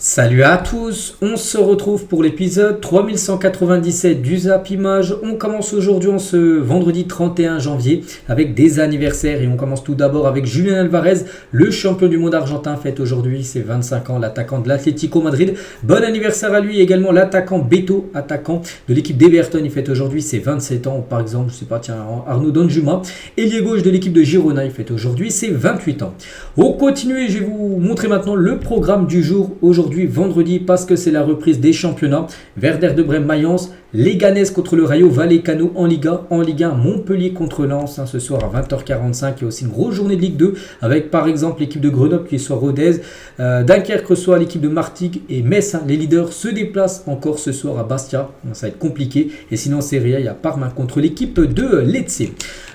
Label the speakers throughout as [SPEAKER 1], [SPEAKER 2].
[SPEAKER 1] Salut à tous, on se retrouve pour l'épisode 3197 du Zap Image. On commence aujourd'hui en ce vendredi 31 janvier avec des anniversaires et on commence tout d'abord avec Julián Álvarez, le champion du monde argentin, fête aujourd'hui ses 25 ans, l'attaquant de l'Atlético Madrid. Bon anniversaire à lui également l'attaquant Beto, attaquant de l'équipe d'Everton, il fête aujourd'hui ses 27 ans. Par exemple, je sais pas, tiens, Arnaud Danjuma, ailier gauche de l'équipe de Girona, il fête aujourd'hui ses 28 ans. On continue et je vais vous montrer maintenant le programme du jour aujourd'hui vendredi parce que c'est la reprise des championnats. Werder de Brême Mayence, Leganés contre le Rayo Vallecano en Liga. En Ligue 1, Montpellier contre Lens ce soir à 20h45. Il y a aussi une grosse journée de Ligue 2 avec par exemple l'équipe de Grenoble qui reçoit Rodez. Dunkerque reçoit l'équipe de Martigues et Metz. Les leaders se déplacent encore ce soir à Bastia. Ça va être compliqué. Et sinon, Serie A, il y a Parma contre l'équipe de Lecce.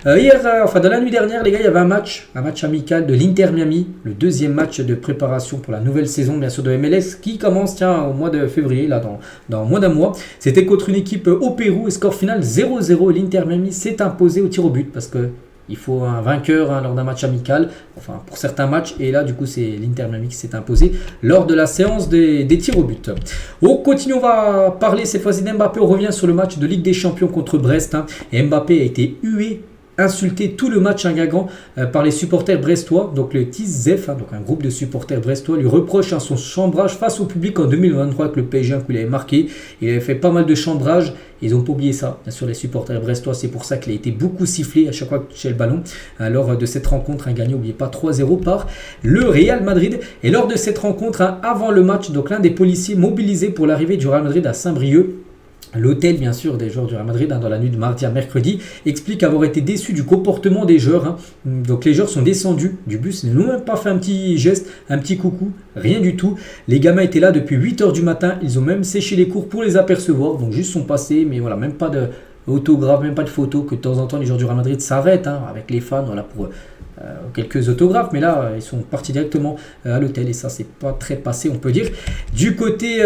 [SPEAKER 1] Dans la nuit dernière, les gars, il y avait un match amical de l'Inter Miami, le deuxième match de préparation pour la nouvelle saison, bien sûr, de MLS qui commence au mois de février, là, dans moins d'un mois. C'était contre une équipe au Pérou et score final 0-0. L'Inter Miami s'est imposé au tir au but parce que il faut un vainqueur lors d'un match amical, enfin pour certains matchs, et là du coup c'est l'Inter Miami qui s'est imposé lors de la séance des tirs au but. On continue, on va parler cette fois-ci d'Mbappé, on revient sur le match de Ligue des Champions contre Brest. Et Mbappé a été hué, insulté tout le match gagnant par les supporters brestois. Donc le TISZEF, donc un groupe de supporters brestois, lui reproche son chambrage face au public en 2023 avec le PSG, un coup il avait marqué. Il avait fait pas mal de chambrage. Ils n'ont pas oublié ça, bien sûr, les supporters brestois. C'est pour ça qu'il a été beaucoup sifflé à chaque fois qu'il touchait le ballon. Lors de cette rencontre, gagné, n'oubliez pas, 3-0 par le Real Madrid. Et lors de cette rencontre, avant le match, donc l'un des policiers mobilisés pour l'arrivée du Real Madrid à Saint-Brieuc, l'hôtel bien sûr des joueurs du Real Madrid dans la nuit de mardi à mercredi, explique avoir été déçu du comportement des joueurs. Donc les joueurs sont descendus du bus, ils n'ont même pas fait un petit geste, un petit coucou, rien du tout. Les gamins étaient là depuis 8h du matin, ils ont même séché les cours pour les apercevoir, donc juste sont passés, mais voilà, même pas de autographe, même pas de photo, que de temps en temps les joueurs du Real Madrid s'arrêtent avec les fans, voilà, pour quelques autographes, mais là ils sont partis directement à l'hôtel et ça c'est pas très passé, on peut dire, du côté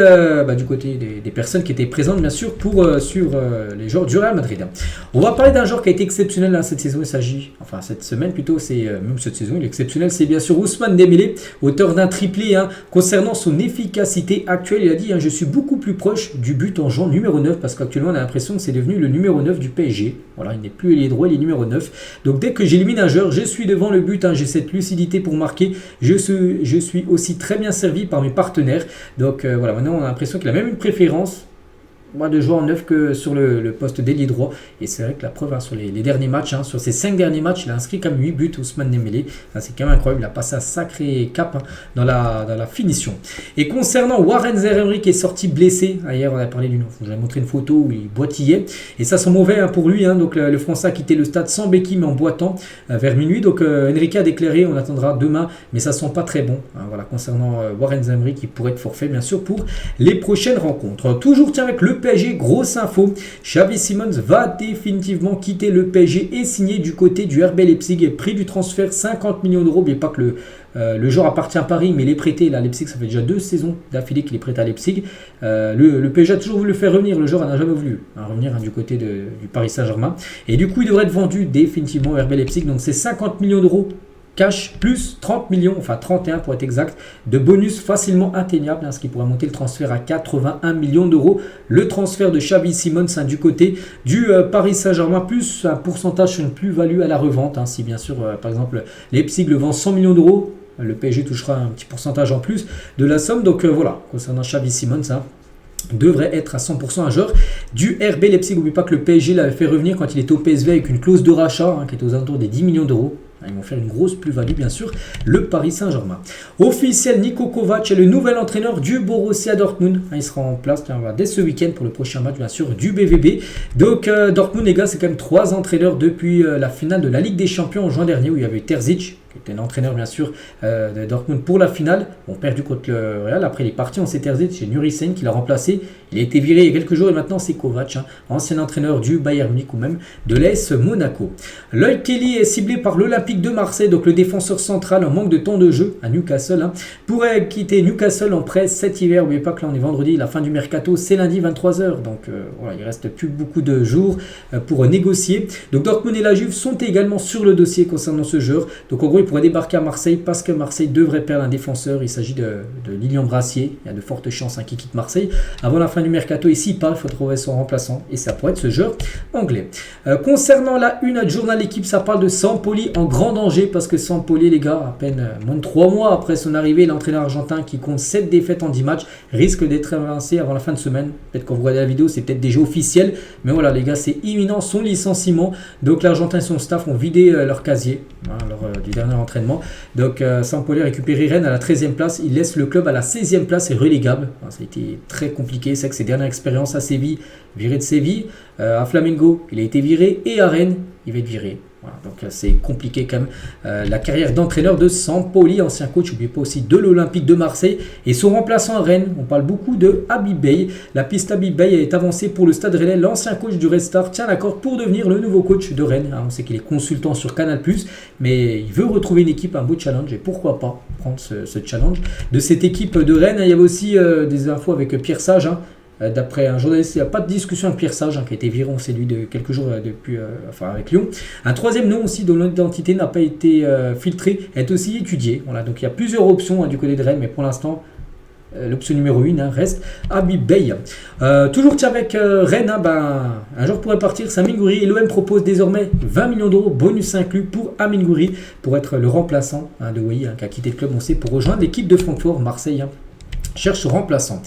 [SPEAKER 1] des personnes qui étaient présentes bien sûr pour suivre les joueurs du Real Madrid. On va parler d'un joueur qui a été exceptionnel cette saison, il s'agit, enfin cette semaine plutôt, c'est même cette saison il est exceptionnel, c'est bien sûr Ousmane Dembélé, auteur d'un triplé. Concernant son efficacité actuelle, il a dit je suis beaucoup plus proche du but en jouant numéro 9 parce qu'actuellement on a l'impression que c'est devenu le numéro 9 du PSG. Voilà, il n'est plus ailier droit, il est numéro 9. Donc dès que j'élimine un joueur, je suis devant le but, j'ai cette lucidité pour marquer, je suis aussi très bien servi par mes partenaires. Donc voilà, maintenant on a l'impression qu'il a même une préférence de jouer en neuf que sur le poste d'ailier droit. Et c'est vrai que la preuve sur les derniers matchs, sur ces 5 derniers matchs, il a inscrit comme 8 buts Ousmane Dembélé. C'est quand même incroyable, il a passé un sacré cap dans la finition. Et concernant Warren Zaïre-Emery qui est sorti blessé, hier on a parlé je vous ai montré une photo où il boitillait, et ça sent mauvais pour lui. Donc le Français a quitté le stade sans béquille mais en boitant vers minuit. Donc Enrique a déclaré, on attendra demain, mais ça sent pas très bon. Voilà, concernant Warren Zaïre-Emery qui pourrait être forfait bien sûr pour les prochaines rencontres. Toujours avec le PSG, grosse info, Xavi Simons va définitivement quitter le PSG et signer du côté du RB Leipzig. Prix du transfert 50 millions d'euros. N'oubliez pas que le joueur appartient à Paris, mais il est prêté là, à Leipzig. Ça fait déjà 2 saisons d'affilée qu'il est prêté à Leipzig. Le PSG a toujours voulu le faire revenir, le joueur n'a jamais voulu revenir du côté du Paris Saint-Germain. Et du coup, il devrait être vendu définitivement au RB Leipzig. Donc c'est 50 millions d'euros cash plus 30 millions, enfin 31 pour être exact, de bonus facilement atteignable, ce qui pourrait monter le transfert à 81 millions d'euros. Le transfert de Xavi Simons du côté du Paris Saint-Germain, plus un pourcentage sur une plus-value à la revente. Si bien sûr, par exemple, Leipzig le vend 100 millions d'euros, le PSG touchera un petit pourcentage en plus de la somme. Donc voilà, concernant Xavi Simons, devrait être à 100% un joueur du RB Leipzig. N'oubliez pas que le PSG l'avait fait revenir quand il était au PSV avec une clause de rachat qui était aux alentours des 10 millions d'euros. Ils vont faire une grosse plus-value, bien sûr, le Paris Saint-Germain. Officiel, Niko Kovac est le nouvel entraîneur du Borussia Dortmund. Il sera en place dès ce week-end pour le prochain match, bien sûr, du BVB. Donc, Dortmund, les gars, c'est quand même 3 entraîneurs depuis la finale de la Ligue des Champions en juin dernier, où il y avait Terzic, qui était l'entraîneur, bien sûr, de Dortmund pour la finale. On perdu contre le Real. Après, il est parti, on s'est Terzic, c'est Nurisen qui l'a remplacé. Il a été viré il y a quelques jours et maintenant, c'est Kovac, ancien entraîneur du Bayern Munich ou même de l'AS Monaco. Lloyd Kelly est ciblé par l'Olympique de Marseille, donc le défenseur central en manque de temps de jeu à Newcastle, pourrait quitter Newcastle en prêt cet hiver. N'oubliez pas que là on est vendredi, la fin du mercato c'est lundi 23h, donc voilà, il reste plus beaucoup de jours pour négocier. Donc Dortmund et la Juve sont également sur le dossier concernant ce joueur. Donc en gros il pourrait débarquer à Marseille parce que Marseille devrait perdre un défenseur. Il s'agit de Lilian Brassier. Il y a de fortes chances qu'il quitte Marseille avant la fin du mercato. Et s'il part, il faut trouver son remplaçant. Et ça pourrait être ce joueur anglais. Concernant la une du journal L'équipe, ça parle de Sampoli en grand danger parce que Sampoli, les gars, à peine moins de 3 mois après son arrivée, l'entraîneur argentin qui compte 7 défaites en 10 matchs risque d'être évincé avant la fin de semaine. Peut-être quand vous regardez la vidéo, c'est peut-être déjà officiel. Mais voilà, les gars, c'est imminent son licenciement. Donc l'Argentin et son staff ont vidé leur casier lors du dernier entraînement. Donc Sampoli a récupéré Rennes à la 13e place. Il laisse le club à la 16e place et relégable. Ça a été très compliqué. C'est que ses dernières expériences à Séville, viré de Séville. À Flamengo, il a été viré. Et à Rennes, il va être viré. Voilà, donc c'est compliqué quand même. La carrière d'entraîneur de Sampoli, ancien coach, n'oubliez pas aussi de l'Olympique de Marseille. Et son remplaçant à Rennes, on parle beaucoup de Habib Beye. La piste Habib Beye est avancée pour le Stade Rennais. L'ancien coach du Red Star tient la corde pour devenir le nouveau coach de Rennes. On sait qu'il est consultant sur Canal+, mais il veut retrouver une équipe, un beau challenge. Et pourquoi pas prendre ce challenge de cette équipe de Rennes. Il y avait aussi des infos avec Pierre Sage. D'après un journaliste, il n'y a pas de discussion avec Pierre Sage, qui a été viré, on sait lui, de quelques jours depuis, avec Lyon. Un troisième nom aussi dont l'identité n'a pas été filtrée est aussi étudié. Voilà, donc il y a plusieurs options du côté de Rennes, mais pour l'instant, l'option numéro 1 reste Habib Beye. Toujours avec Rennes, un joueur pourrait partir, c'est Amine Gouiri, et l'OM propose désormais 20 millions d'euros, bonus inclus pour Amine Gouiri, pour être le remplaçant de Wai, qui a quitté le club, on sait, pour rejoindre l'équipe de Francfort. Marseille cherche remplaçant.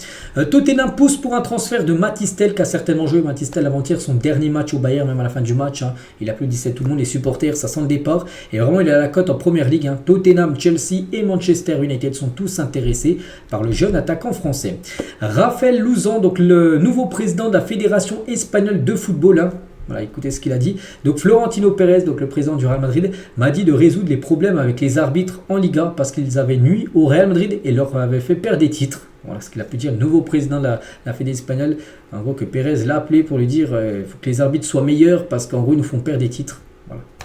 [SPEAKER 1] Tottenham pousse pour un transfert de Mathys Tel qui a certainement joué. Mathys Tel avant-hier, son dernier match au Bayern, même à la fin du match. Il applaudissait tout le monde, les supporters, ça sent le départ. Et vraiment, il est à la cote en première ligue. Tottenham, Chelsea et Manchester United sont tous intéressés par le jeune attaquant français. Raphaël Louzan, donc le nouveau président de la Fédération espagnole de football. Voilà, écoutez ce qu'il a dit. Donc Florentino Pérez, donc le président du Real Madrid, m'a dit de résoudre les problèmes avec les arbitres en Liga parce qu'ils avaient nui au Real Madrid et leur avaient fait perdre des titres. Voilà ce qu'il a pu dire, le nouveau président de la Fédération espagnole. En gros, que Pérez l'a appelé pour lui dire il faut que les arbitres soient meilleurs parce qu'en gros, ils nous font perdre des titres.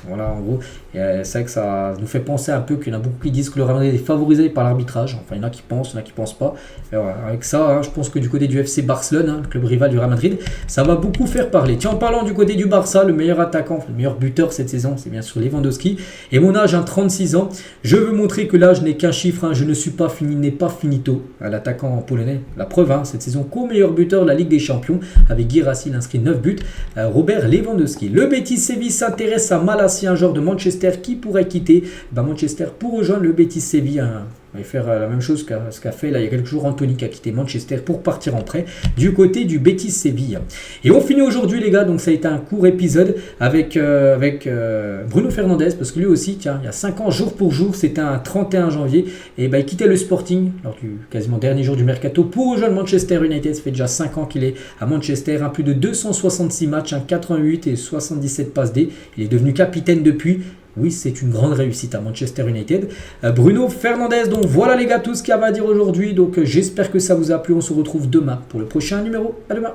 [SPEAKER 1] Voilà, en gros, c'est vrai que ça nous fait penser un peu qu'il y en a beaucoup qui disent que le Real Madrid est favorisé par l'arbitrage. Enfin, il y en a qui pensent, il y en a qui pensent pas. Voilà, avec ça, je pense que du côté du FC Barcelone, le club rival du Real Madrid, ça va beaucoup faire parler. Tiens, en parlant du côté du Barça, le meilleur attaquant, le meilleur buteur cette saison, c'est bien sûr Lewandowski. Et mon âge, 36 ans, je veux montrer que l'âge n'est qu'un chiffre. Je ne suis pas fini, n'est pas finito. L'attaquant polonais, la preuve, cette saison, co-meilleur buteur de la Ligue des Champions, avec Guirassy, il inscrit 9 buts. Robert Lewandowski. Le Betis Séville s'intéresse à Malassi, un joueur de Manchester qui pourrait quitter Manchester pour rejoindre le Betis Séville. On va faire la même chose ce qu'a fait là, il y a quelques jours Anthony qui a quitté Manchester pour partir en prêt du côté du Betis Séville. Et on finit aujourd'hui les gars, donc ça a été un court épisode avec Bruno Fernandes parce que lui aussi, tiens, il y a 5 ans, jour pour jour, c'était un 31 janvier, et il quittait le Sporting lors du quasiment dernier jour du mercato pour rejoindre Manchester United. Ça fait déjà 5 ans qu'il est à Manchester, plus de 266 matchs, 88 et 77 passes D. Il est devenu capitaine depuis. Oui, c'est une grande réussite à Manchester United. Bruno Fernandes, donc voilà les gars tout ce qu'il y avait à dire aujourd'hui. Donc j'espère que ça vous a plu. On se retrouve demain pour le prochain numéro. À demain.